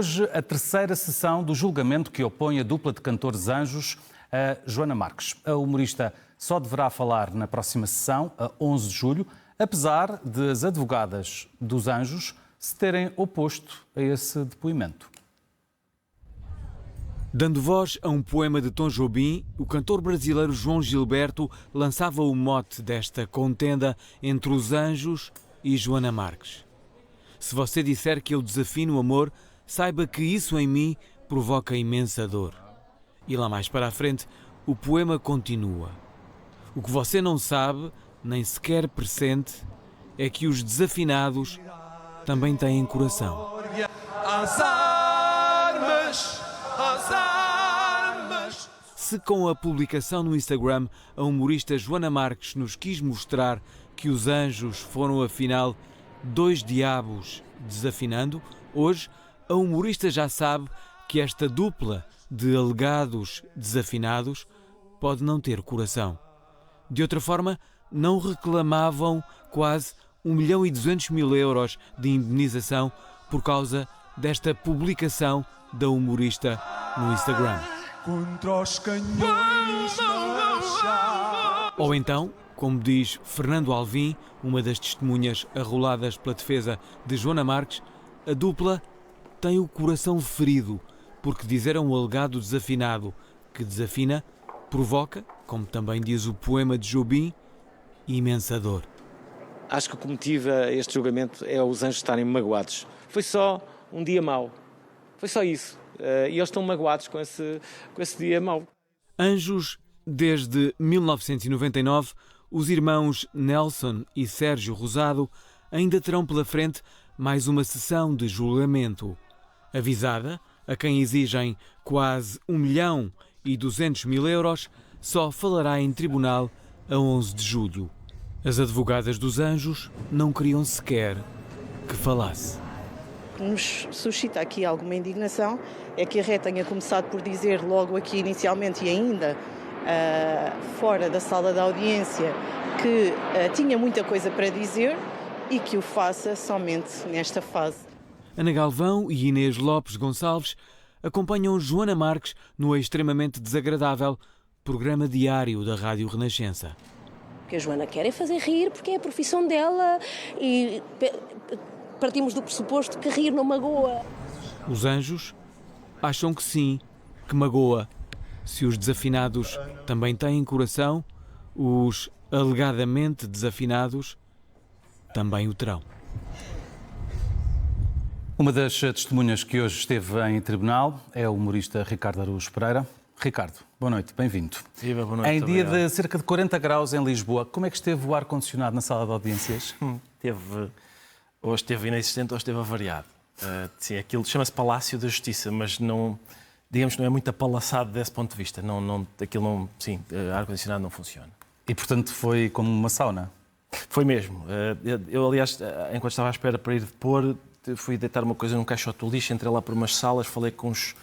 hoje a terceira sessão do julgamento que opõe a dupla de cantores Anjos a Joana Marques. A humorista só deverá falar na próxima sessão, a 11 de julho, apesar de as advogadas dos Anjos se terem oposto a esse depoimento. Dando voz a um poema de Tom Jobim, o cantor brasileiro João Gilberto lançava o mote desta contenda entre os Anjos e Joana Marques. Se você disser que eu desafino o amor, saiba que isso em mim provoca imensa dor. E lá mais para a frente, o poema continua. O que você não sabe, nem sequer pressente, é que os desafinados também têm coração. Se com a publicação no Instagram a humorista Joana Marques nos quis mostrar que os Anjos foram afinal dois diabos desafinando, hoje a humorista já sabe que esta dupla de alegados desafinados pode não ter coração. De outra forma, não reclamavam quase 1.200.000 euros de indemnização por causa desta publicação da humorista no Instagram. Contra os canhões da... Ou então, como diz Fernando Alvim, uma das testemunhas arroladas pela defesa de Joana Marques, a dupla tem o coração ferido, porque dizer a um alegado desafinado que desafina provoca, como também diz o poema de Jobim, imensa dor. Acho que o que motiva este julgamento é os Anjos estarem magoados. Foi só um dia mau. Foi só isso. E eles estão magoados com esse dia mau. Anjos, desde 1999, os irmãos Nelson e Sérgio Rosado ainda terão pela frente mais uma sessão de julgamento. Avisada, a quem exigem quase 1.200.000 euros, só falará em tribunal a 11 de julho. As advogadas dos Anjos não queriam sequer que falasse. O que nos suscita aqui alguma indignação é que a RE tenha começado por dizer logo aqui inicialmente e ainda fora da sala da audiência que tinha muita coisa para dizer e que o faça somente nesta fase. Ana Galvão e Inês Lopes Gonçalves acompanham Joana Marques no Extremamente Desagradável, programa diário da Rádio Renascença. O que a Joana quer é fazer rir porque é a profissão dela e partimos do pressuposto que rir não magoa. Os Anjos acham que sim, que magoa. Se os desafinados também têm coração, os alegadamente desafinados também o terão. Uma das testemunhas que hoje esteve em tribunal é o humorista Ricardo Araújo Pereira. Ricardo, boa noite, bem-vindo. Viva, boa noite. Em dia obrigado. de cerca de 40 graus em Lisboa, como é que esteve o ar-condicionado na sala de audiências? Hoje esteve inexistente, hoje esteve avariado. Sim, aquilo chama-se Palácio da Justiça, mas não, digamos, não é muito apalaçado desse ponto de vista. Ar-condicionado não funciona. E, portanto, foi como uma sauna? Foi mesmo. Eu, aliás, enquanto estava à espera para ir depor, fui deitar uma coisa num caixote do lixo, entrei lá por umas salas, falei com uns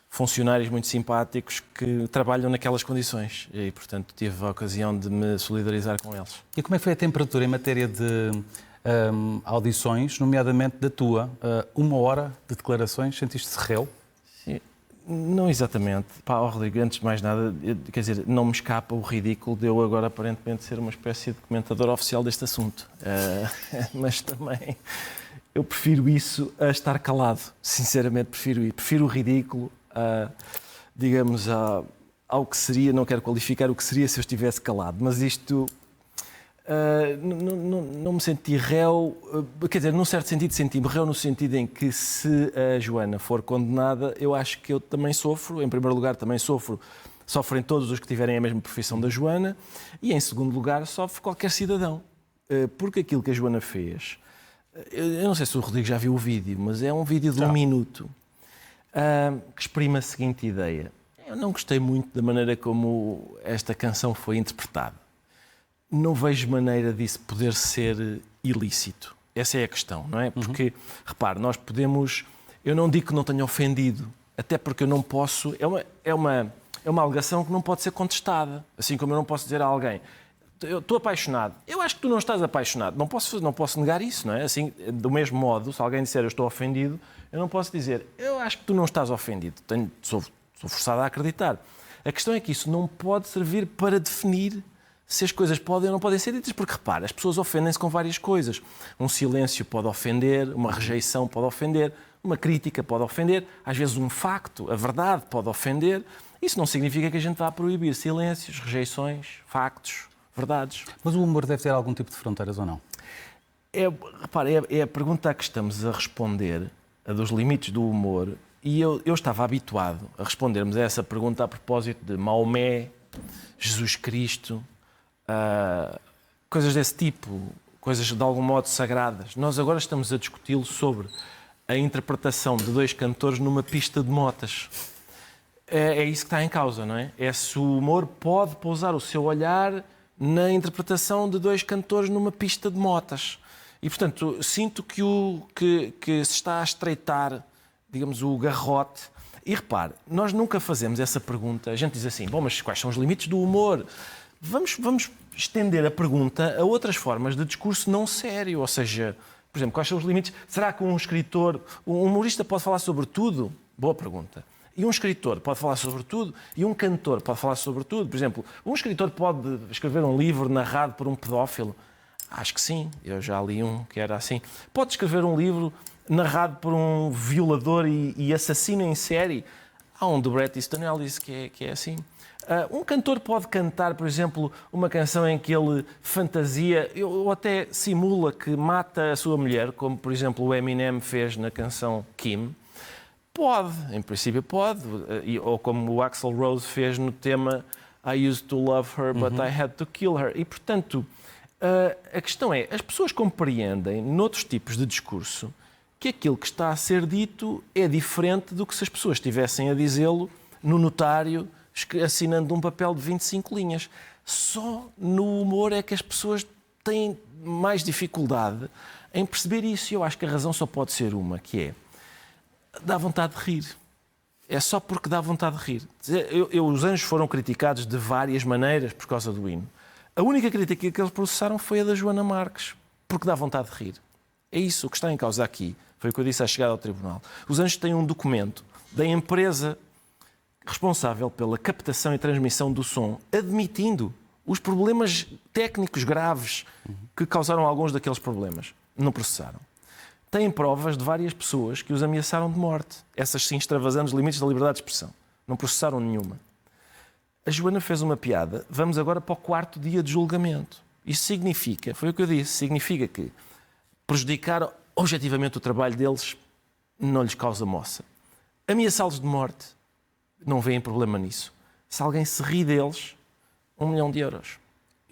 funcionários muito simpáticos que trabalham naquelas condições e, portanto, tive a ocasião de me solidarizar com eles. E como é que foi a temperatura em matéria de audições, nomeadamente da tua? 1 hora de declarações, sentiste-se réu? Sim, não exatamente. Rodrigo, antes de mais nada, quer dizer, não me escapa o ridículo de eu agora aparentemente ser uma espécie de comentador oficial deste assunto. Mas também eu prefiro isso a estar calado. Sinceramente, prefiro o ridículo digamos, ao que seria, não quero qualificar o que seria se eu estivesse calado, mas isto não me senti réu, quer dizer, num certo sentido senti-me réu no sentido em que se a Joana for condenada, eu acho que eu também sofro, em primeiro lugar também sofrem todos os que tiverem a mesma profissão da Joana e em segundo lugar sofre qualquer cidadão, porque aquilo que a Joana fez, eu não sei se o Rodrigo já viu o vídeo, mas é um vídeo de 1 minuto. Que exprime a seguinte ideia. Eu não gostei muito da maneira como esta canção foi interpretada. Não vejo maneira disso poder ser ilícito. Essa é a questão, não é? Porque, repare, nós podemos... Eu não digo que não tenha ofendido, até porque eu não posso... É uma alegação que não pode ser contestada. Assim como eu não posso dizer a alguém eu estou apaixonado. Eu acho que tu não estás apaixonado. Não posso negar isso, não é? Assim, do mesmo modo, se alguém disser eu estou ofendido, eu não posso dizer eu acho que tu não estás ofendido. Sou forçado a acreditar. A questão é que isso não pode servir para definir se as coisas podem ou não podem ser ditas, porque, repara, as pessoas ofendem-se com várias coisas. Um silêncio pode ofender, uma rejeição pode ofender, uma crítica pode ofender, às vezes um facto, a verdade pode ofender. Isso não significa que a gente vá proibir silêncios, rejeições, factos, verdades. Mas o humor deve ter algum tipo de fronteiras ou não? Repara, é a pergunta a que estamos a responder, a dos limites do humor, e eu estava habituado a respondermos a essa pergunta a propósito de Maomé, Jesus Cristo, coisas desse tipo, coisas de algum modo sagradas. Nós agora estamos a discuti-lo sobre a interpretação de dois cantores numa pista de motas. É isso que está em causa, não é? É se o humor pode pousar o seu olhar na interpretação de dois cantores numa pista de motas. E, portanto, sinto que se está a estreitar, digamos, o garrote. E repare, nós nunca fazemos essa pergunta. A gente diz assim, bom, mas quais são os limites do humor? Vamos estender a pergunta a outras formas de discurso não sério. Ou seja, por exemplo, quais são os limites? Será que um escritor, um humorista pode falar sobre tudo? Boa pergunta. E um escritor pode falar sobre tudo? E um cantor pode falar sobre tudo? Por exemplo, um escritor pode escrever um livro narrado por um pedófilo? Acho que sim. Eu já li um que era assim. Pode escrever um livro narrado por um violador e assassino em série? Há um do Bret Easton Ellis que é assim. Um cantor pode cantar, por exemplo, uma canção em que ele fantasia ou até simula que mata a sua mulher, como, por exemplo, o Eminem fez na canção Kim? Pode, em princípio pode. Ou como o Axl Rose fez no tema I used to love her, but I had to kill her. E, portanto, a questão é, as pessoas compreendem, noutros tipos de discurso, que aquilo que está a ser dito é diferente do que se as pessoas estivessem a dizê-lo no notário, assinando um papel de 25 linhas. Só no humor é que as pessoas têm mais dificuldade em perceber isso. E eu acho que a razão só pode ser uma, que é dá vontade de rir. É só porque dá vontade de rir. Os Anjos foram criticados de várias maneiras por causa do hino. A única crítica que eles processaram foi a da Joana Marques, porque dá vontade de rir. É isso o que está em causa aqui. Foi o que eu disse à chegada ao tribunal. Os Anjos têm um documento da empresa responsável pela captação e transmissão do som, admitindo os problemas técnicos graves que causaram alguns daqueles problemas. Não processaram. Têm provas de várias pessoas que os ameaçaram de morte. Essas sim extravasando os limites da liberdade de expressão. Não processaram nenhuma. A Joana fez uma piada. Vamos agora para o 4º dia de julgamento. Isso significa, foi o que eu disse, significa que prejudicar objetivamente o trabalho deles não lhes causa moça. Ameaçá-los de morte, não veem problema nisso. Se alguém se ri deles, 1 milhão de euros.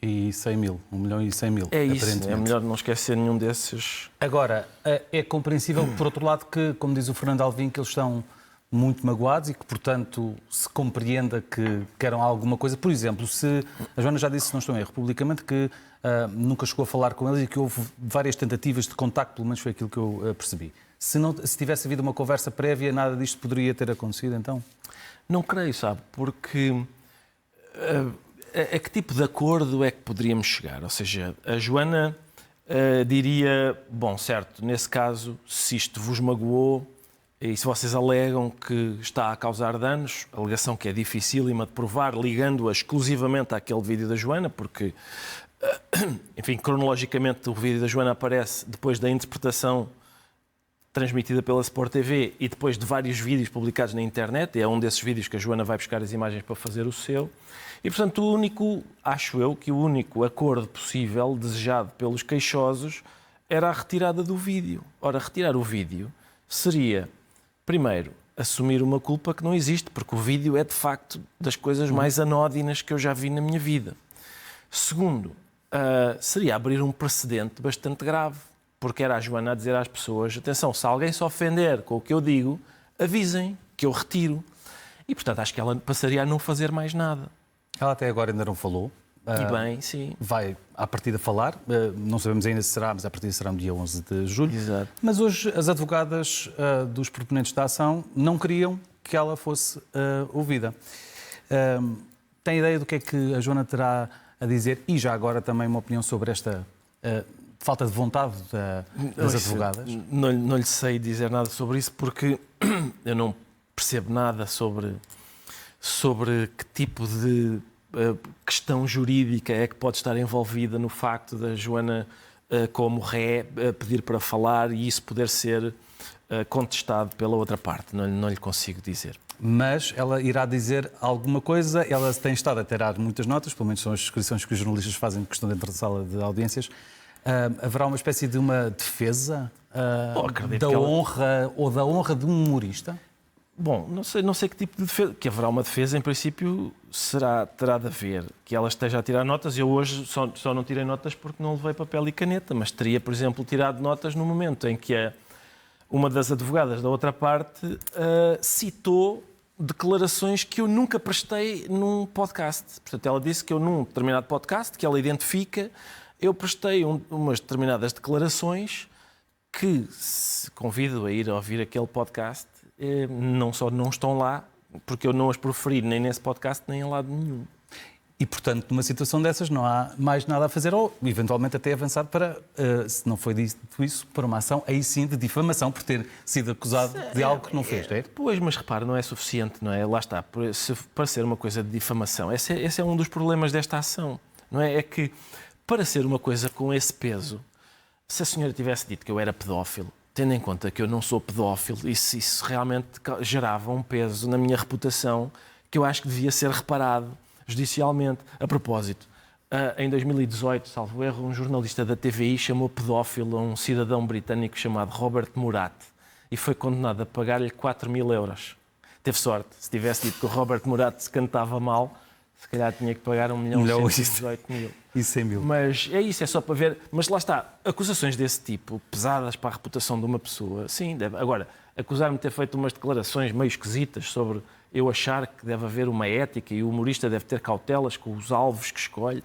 E 100 mil, 1 milhão e 100 mil. É isso, é melhor não esquecer nenhum desses. Agora, é compreensível, por outro lado, que, como diz o Fernando Alvim, que eles estão muito magoados e que, portanto, se compreenda que queiram alguma coisa. Por exemplo, se a Joana já disse, se não estou em erro, publicamente, que nunca chegou a falar com eles e que houve várias tentativas de contacto, pelo menos foi aquilo que eu percebi. Se tivesse havido uma conversa prévia, nada disto poderia ter acontecido, então? Não creio, sabe, porque a que tipo de acordo é que poderíamos chegar? Ou seja, a Joana diria, bom, certo, nesse caso, se isto vos magoou e se vocês alegam que está a causar danos, alegação que é dificílima de provar, ligando-a exclusivamente àquele vídeo da Joana, porque, enfim, cronologicamente o vídeo da Joana aparece depois da interpretação transmitida pela Sport TV e depois de vários vídeos publicados na internet. É um desses vídeos que a Joana vai buscar as imagens para fazer o seu. E, portanto, acho eu que o único acordo possível, desejado pelos queixosos, era a retirada do vídeo. Ora, retirar o vídeo seria, primeiro, assumir uma culpa que não existe, porque o vídeo é, de facto, das coisas mais anódinas que eu já vi na minha vida. Segundo, seria abrir um precedente bastante grave, porque era a Joana a dizer às pessoas, atenção, se alguém se ofender com o que eu digo, avisem que eu retiro. E, portanto, acho que ela passaria a não fazer mais nada. Ela até agora ainda não falou. E bem, sim. Vai, à partida, falar. Não sabemos ainda se será, mas à partida será no dia 11 de julho. Exato. Mas hoje as advogadas dos proponentes da ação não queriam que ela fosse ouvida. Tem ideia do que é que a Joana terá a dizer, e já agora também uma opinião sobre esta falta de vontade das advogadas? Não lhe sei dizer nada sobre isso porque eu não percebo nada sobre que tipo de questão jurídica é que pode estar envolvida no facto da Joana, como ré, pedir para falar e isso poder ser contestado pela outra parte. Não lhe consigo dizer. Mas ela irá dizer alguma coisa, ela tem estado a tirar muitas notas, pelo menos são as descrições que os jornalistas fazem que estão dentro da sala de audiências. Haverá uma espécie de uma defesa da honra ou da honra de um humorista? Bom, não sei que tipo de defesa. Que haverá uma defesa, em princípio, terá de haver. Que ela esteja a tirar notas. Eu hoje só não tirei notas porque não levei papel e caneta, mas teria, por exemplo, tirado notas no momento em que uma das advogadas da outra parte citou declarações que eu nunca prestei num podcast. Portanto, ela disse que eu, num determinado podcast, que ela identifica, eu prestei umas determinadas declarações que, se convido a ir a ouvir aquele podcast, não só não estão lá, porque eu não as proferi nem nesse podcast, nem em lado nenhum. E, portanto, numa situação dessas não há mais nada a fazer ou, eventualmente, até avançar para, se não foi dito isso, para uma ação, aí sim, de difamação, por ter sido acusado de algo que não fez, não é? Pois, mas repara, não é suficiente, não é? Lá está, para ser uma coisa de difamação. Esse é um dos problemas desta ação, não é? É que, para ser uma coisa com esse peso, se a senhora tivesse dito que eu era pedófilo, tendo em conta que eu não sou pedófilo, isso realmente gerava um peso na minha reputação que eu acho que devia ser reparado judicialmente. A propósito, em 2018, salvo erro, um jornalista da TVI chamou pedófilo a um cidadão britânico chamado Robert Murat e foi condenado a pagar-lhe 4.000 euros. Teve sorte. Se tivesse dito que o Robert Murat se cantava mal, se calhar tinha que pagar 1.118.000. E 100.000. Mas é isso, é só para ver. Mas lá está, acusações desse tipo, pesadas para a reputação de uma pessoa, sim, deve. Agora, acusar-me de ter feito umas declarações meio esquisitas sobre eu achar que deve haver uma ética e o humorista deve ter cautelas com os alvos que escolhe.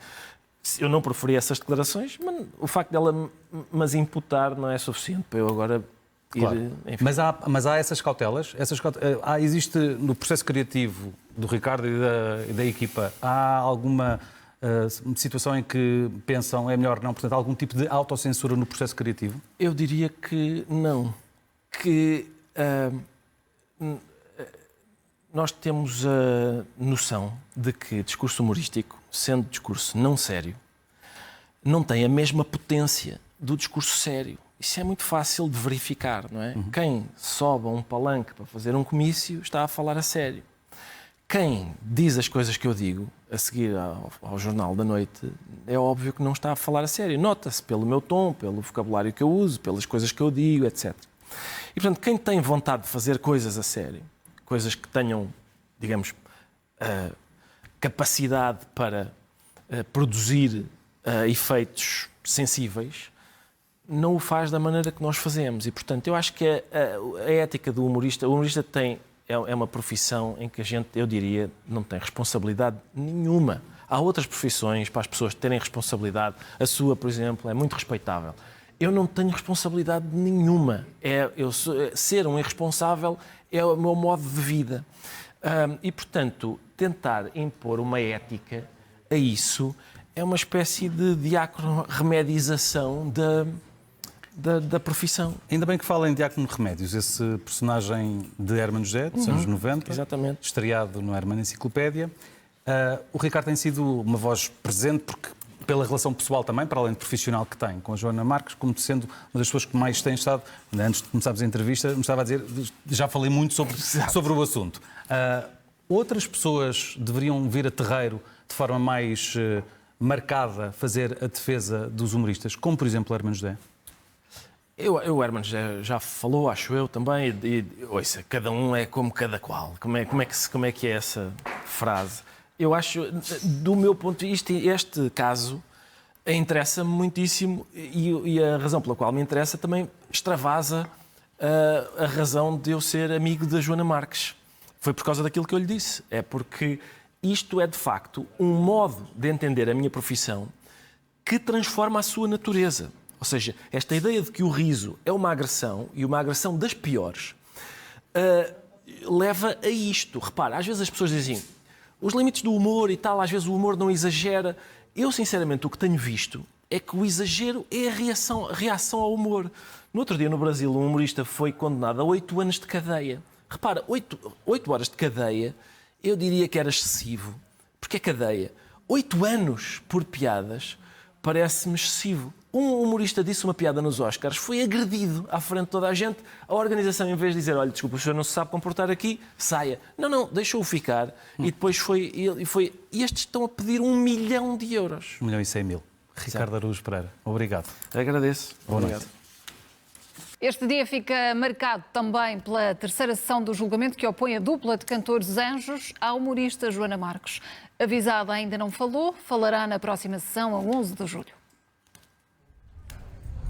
Eu não proferi essas declarações, mas o facto dela mas imputar não é suficiente para eu agora ir... Claro. Mas há essas cautelas? Existe no processo criativo do Ricardo e da equipa, há alguma situação em que pensam é melhor não? Portanto, algum tipo de autocensura no processo criativo? Eu diria que não. Que nós temos a noção de que discurso humorístico, sendo discurso não sério, não tem a mesma potência do discurso sério. Isso é muito fácil de verificar, não é? Quem sobe a um palanque para fazer um comício está a falar a sério. Quem diz as coisas que eu digo a seguir ao Jornal da Noite é óbvio que não está a falar a sério. Nota-se pelo meu tom, pelo vocabulário que eu uso, pelas coisas que eu digo, etc. E, portanto, quem tem vontade de fazer coisas a sério, coisas que tenham, digamos, capacidade para produzir efeitos sensíveis, não o faz da maneira que nós fazemos. E, portanto, eu acho que a ética do humorista... O humorista é uma profissão em que a gente, eu diria, não tem responsabilidade nenhuma. Há outras profissões para as pessoas terem responsabilidade. A sua, por exemplo, é muito respeitável. Eu não tenho responsabilidade nenhuma. Ser um irresponsável é o meu modo de vida. E, portanto, tentar impor uma ética a isso é uma espécie de diacro-remedização da profissão. Ainda bem que fala em Diácono Remédios, esse personagem de Hermano José, dos anos 90, exatamente. Estreado no Hermano Enciclopédia. O Ricardo tem sido uma voz presente, porque pela relação pessoal também, para além de profissional que tem com a Joana Marques, como sendo uma das pessoas que mais tem estado, antes de começarmos a entrevista, me estava a dizer, já falei muito sobre o assunto. Outras pessoas deveriam vir a terreiro de forma mais marcada fazer a defesa dos humoristas, como por exemplo o Hermano José? O Hermano já falou, acho eu também, ouça, cada um é como cada qual. Como é que é essa frase? Eu acho, do meu ponto de vista, este caso interessa-me muitíssimo e a razão pela qual me interessa também extravasa a razão de eu ser amigo da Joana Marques. Foi por causa daquilo que eu lhe disse. É porque isto é, de facto, um modo de entender a minha profissão que transforma a sua natureza. Ou seja, esta ideia de que o riso é uma agressão, e uma agressão das piores, leva a isto. Repara, às vezes as pessoas dizem os limites do humor e tal, às vezes o humor não exagera. Eu, sinceramente, o que tenho visto é que o exagero é a reação ao humor. No outro dia, no Brasil, um humorista foi condenado a 8 anos de cadeia. Repara, 8 horas de cadeia, eu diria que era excessivo. Porque é cadeia. 8 anos por piadas parece-me excessivo. Um humorista disse uma piada nos Oscars, foi agredido à frente de toda a gente. A organização, em vez de dizer, olha, desculpa, o senhor não se sabe comportar aqui, saia. Não, deixou-o ficar. E depois foi. E estes estão a pedir 1 milhão de euros. 1.100.000. Ricardo Araújo Pereira, obrigado. Agradeço. Obrigado. Este dia fica marcado também pela terceira sessão do julgamento que opõe a dupla de cantores Anjos à humorista Joana Marques. A avisada ainda não falou, falará na próxima sessão, a 11 de julho.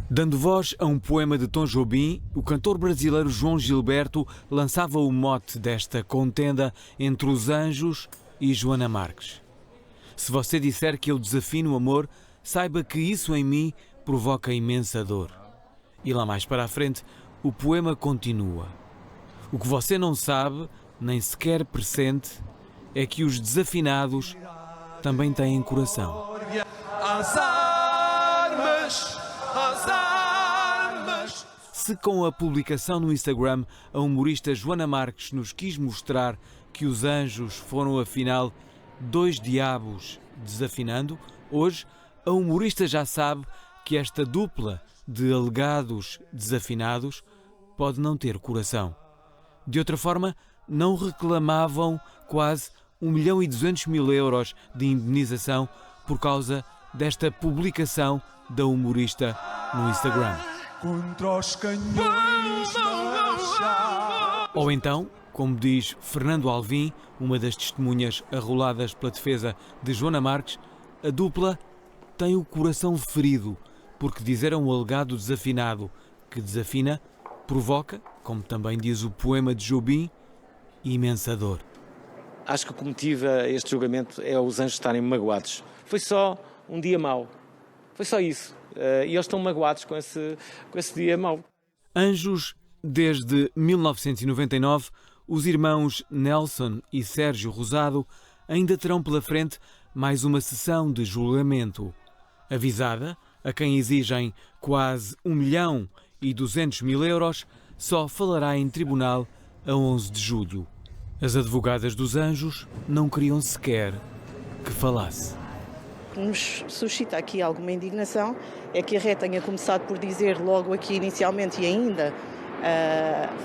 Dando voz a um poema de Tom Jobim, o cantor brasileiro João Gilberto lançava o mote desta contenda entre os Anjos e Joana Marques. Se você disser que eu desafino o amor, saiba que isso em mim provoca imensa dor. E lá mais para a frente, o poema continua. O que você não sabe, nem sequer pressente, é que os desafinados também têm coração. Às armas, às armas. Se com a publicação no Instagram a humorista Joana Marques nos quis mostrar que os Anjos foram afinal 2 diabos desafinando, hoje a humorista já sabe que esta dupla de alegados desafinados pode não ter coração. De outra forma, não reclamavam quase 1.200.000 euros de indenização por causa desta publicação da humorista no Instagram. Contra os canhões marchar. Ou então, como diz Fernando Alvim, uma das testemunhas arroladas pela defesa de Joana Marques, a dupla tem o coração ferido, porque dizer a um alegado desafinado que desafina provoca, como também diz o poema de Jobim, imensa dor. Acho que o que motiva este julgamento é os Anjos estarem magoados. Foi só um dia mau. Foi só isso. E eles estão magoados com esse dia mau. Anjos, desde 1999, os irmãos Nelson e Sérgio Rosado ainda terão pela frente mais uma sessão de julgamento. Avisada, a quem exigem quase 1.200.000 euros, só falará em tribunal a 11 de julho. As advogadas dos Anjos não queriam sequer que falasse. O que nos suscita aqui alguma indignação é que a RE tenha começado por dizer logo aqui inicialmente e ainda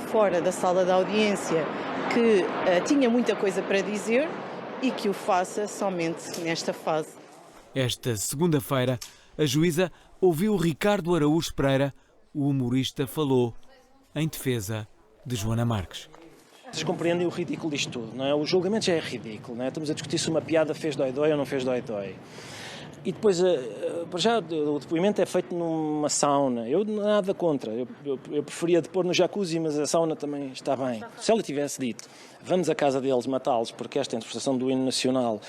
fora da sala da audiência que tinha muita coisa para dizer e que o faça somente nesta fase. Esta segunda-feira, a juíza ouviu Ricardo Araújo Pereira, o humorista falou em defesa de Joana Marques. Vocês compreendem o ridículo disto tudo, não é? O julgamento já é ridículo, não é? Estamos a discutir se uma piada fez dói-dói ou não fez dói-dói. E depois, para já, o depoimento é feito numa sauna. Eu nada contra. Eu preferia depor no jacuzzi, mas a sauna também está bem. Se ela tivesse dito, vamos à casa deles matá-los porque esta interpretação do hino nacional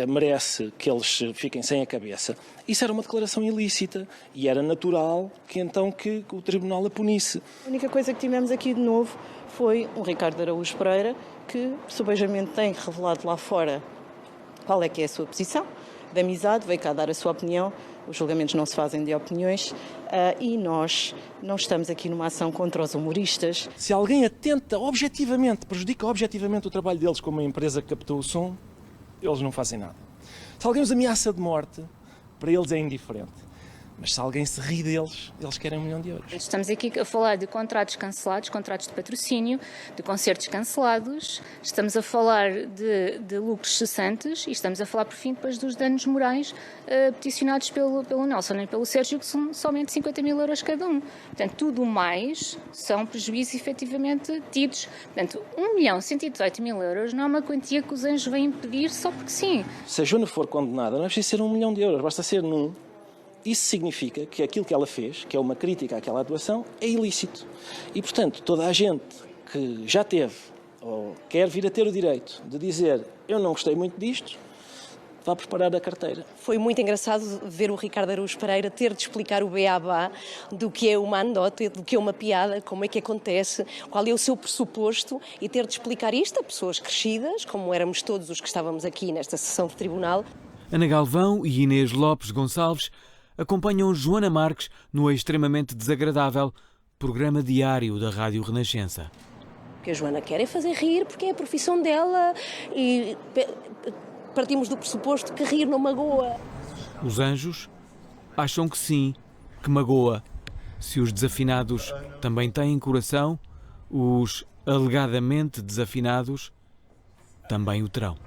merece que eles fiquem sem a cabeça, isso era uma declaração ilícita e era natural que então que o tribunal a punisse. A única coisa que tivemos aqui de novo foi o Ricardo Araújo Pereira, que subejamente tem revelado lá fora qual é que é a sua posição de amizade, veio cá dar a sua opinião. Os julgamentos não se fazem de opiniões e nós não estamos aqui numa ação contra os humoristas. Se alguém atenta objetivamente, prejudica objetivamente o trabalho deles como uma empresa que captou o som, eles não fazem nada. Se alguém os ameaça de morte, para eles é indiferente. Mas se alguém se ri deles, eles querem 1 milhão de euros. Estamos aqui a falar de contratos cancelados, contratos de patrocínio, de concertos cancelados, estamos a falar de lucros cessantes e estamos a falar, por fim, depois dos danos morais peticionados pelo Nelson e pelo Sérgio, que são somente 50.000 euros cada um. Portanto, tudo mais são prejuízos efetivamente tidos. Portanto, 1.118.000 euros não é uma quantia que os Anjos vêm pedir só porque sim. Se a Joana for condenada, não é preciso ser 1 milhão de euros, basta ser num. Isso significa que aquilo que ela fez, que é uma crítica àquela atuação, é ilícito. E, portanto, toda a gente que já teve ou quer vir a ter o direito de dizer eu não gostei muito disto, vá preparar a carteira. Foi muito engraçado ver o Ricardo Araújo Pereira ter de explicar o beabá do que é uma anedota, do que é uma piada, como é que acontece, qual é o seu pressuposto e ter de explicar isto a pessoas crescidas, como éramos todos os que estávamos aqui nesta sessão de tribunal. Ana Galvão e Inês Lopes Gonçalves acompanham Joana Marques no Extremamente Desagradável, programa diário da Rádio Renascença. O que a Joana quer é fazer rir, porque é a profissão dela e partimos do pressuposto que rir não magoa. Os anjos acham que sim, que magoa. Se os desafinados também têm coração, os alegadamente desafinados também o terão.